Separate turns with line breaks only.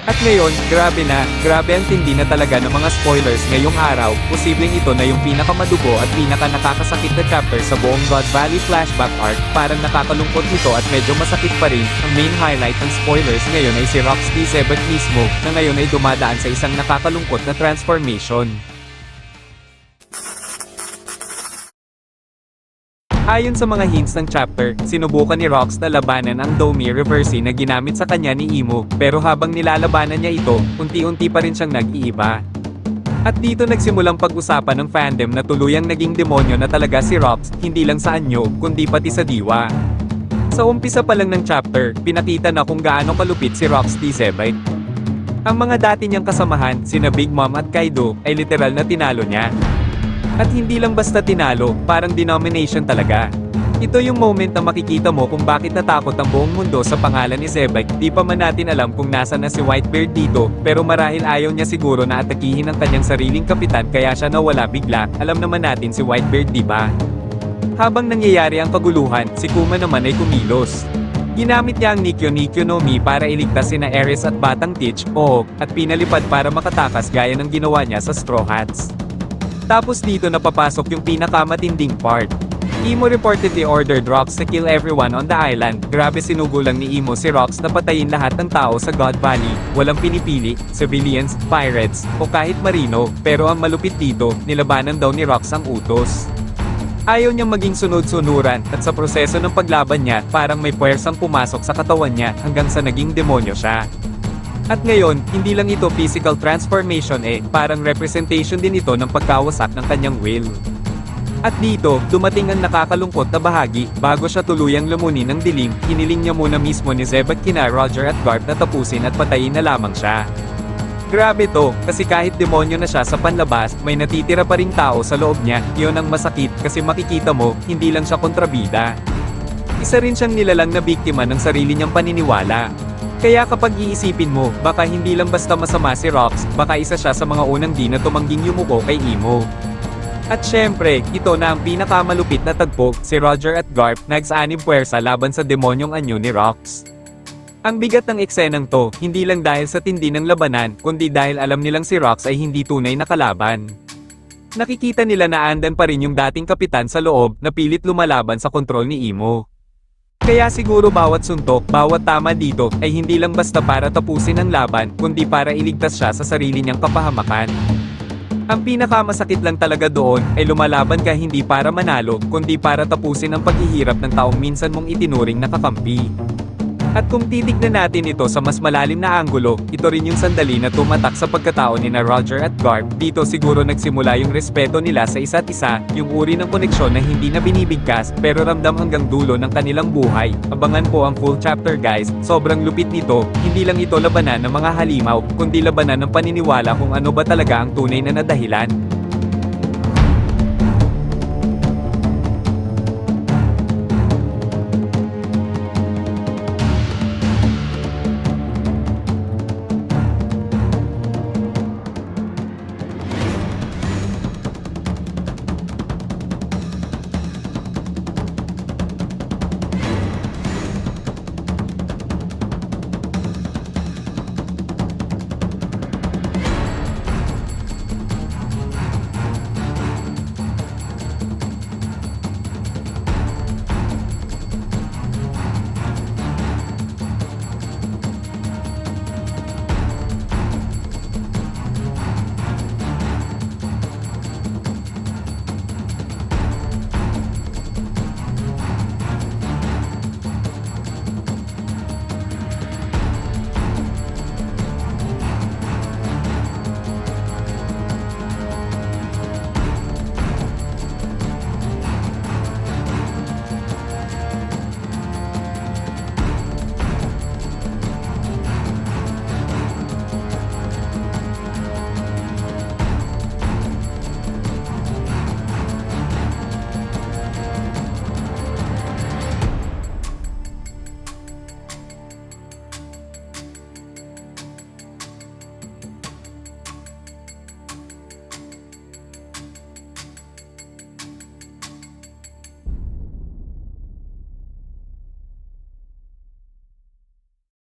At ngayon, grabe ang tindi na talaga ng mga spoilers ngayong araw, posibleng ito na yung pinakamadugo at pinaka nakakasakit na chapter sa buong God Valley flashback arc, parang nakakalungkot ito at medyo masakit pa rin. Ang main highlight ng spoilers ngayon ay si Rox D. Zebek mismo, na ngayon ay dumadaan sa isang nakakalungkot na transformation. Ayon sa mga hints ng chapter, sinubukan ni Rox na labanan ang Domi Reversi na ginamit sa kanya ni Imo, pero habang nilalabanan niya ito, unti-unti pa rin siyang nag-iiba. At dito nagsimulang pag-usapan ng fandom na tuluyang naging demonyo na talaga si Rox, hindi lang sa anyo, kundi pati sa diwa. Sa umpisa pa lang ng chapter, pinakita na kung gaano kalupit si Rox D. Zebek. Ang mga dati niyang kasamahan, sina Big Mom at Kaido, ay literal na tinalo niya. At hindi lang basta tinalo, parang denomination talaga. Ito yung moment na makikita mo kung bakit natakot ang buong mundo sa pangalan ni Zebek. Di pa man natin alam kung nasa na si Whitebeard dito, pero marahil ayaw niya siguro na atakihin ang kanyang sariling kapitan kaya siya nawala bigla. Alam naman natin si Whitebeard, di ba? Habang nangyayari ang kaguluhan, si Kuma naman ay kumilos. Ginamit niya ang Nikyo no Mi para iligtas sina Ares at Batang Teach, at pinalipad para makatakas gaya ng ginawa niya sa Straw Hats. Tapos dito napapasok yung pinakamatinding part. Imo reportedly ordered Rox to kill everyone on the island. Grabe sinugulang ni Imo si Rox na patayin lahat ng tao sa God Valley. Walang pinipili, civilians, pirates, o kahit marino. Pero ang malupit dito, nilabanan daw ni Rox ang utos. Ayaw niyang maging sunod-sunuran, at sa proseso ng paglaban niya, parang may puwersang pumasok sa katawan niya hanggang sa naging demonyo siya. At ngayon, hindi lang ito physical transformation parang representation din ito ng pagkawasak ng kanyang will. At dito, dumating ang nakakalungkot na bahagi, bago siya tuluyang lumunin ng dilim, hiniling niya muna mismo ni Zebek kina Roger at Garp na tapusin at patayin na lamang siya. Grabe to, kasi kahit demonyo na siya sa panlabas, may natitira pa ring tao sa loob niya, yun ang masakit kasi makikita mo, hindi lang siya kontrabida. Isa rin siyang nilalang na biktima ng sarili niyang paniniwala. Kaya kapag iisipin mo, baka hindi lang basta masama si Rox, baka isa siya sa mga unang di na tumangging yumuko kay Imo. At syempre, ito na ang pinakamalupit na tagpo, si Roger at Garp, nagsaanib puwersa laban sa demonyong anyo ni Rox. Ang bigat ng eksenang to, hindi lang dahil sa tindi ng labanan, kundi dahil alam nilang si Rox ay hindi tunay na kalaban. Nakikita nila na andan pa rin yung dating kapitan sa loob, na pilit lumalaban sa kontrol ni Imo. Kaya siguro bawat suntok, bawat tama dito, ay hindi lang basta para tapusin ang laban, kundi para iligtas siya sa sarili niyang kapahamakan. Ang pinakamasakit lang talaga doon, ay lumalaban ka hindi para manalo, kundi para tapusin ang paghihirap ng taong minsan mong itinuring na kakampi. At kung titignan natin ito sa mas malalim na anggulo, ito rin yung sandali na tumatak sa pagkatao ni na Roger at Garp. Dito siguro nagsimula yung respeto nila sa isa't isa, yung uri ng koneksyon na hindi na binibigkas, pero ramdam hanggang dulo ng kanilang buhay. Abangan po ang full chapter guys, sobrang lupit nito, hindi lang ito labanan ng mga halimaw, kundi labanan ng paniniwala kung ano ba talaga ang tunay na nadahilan.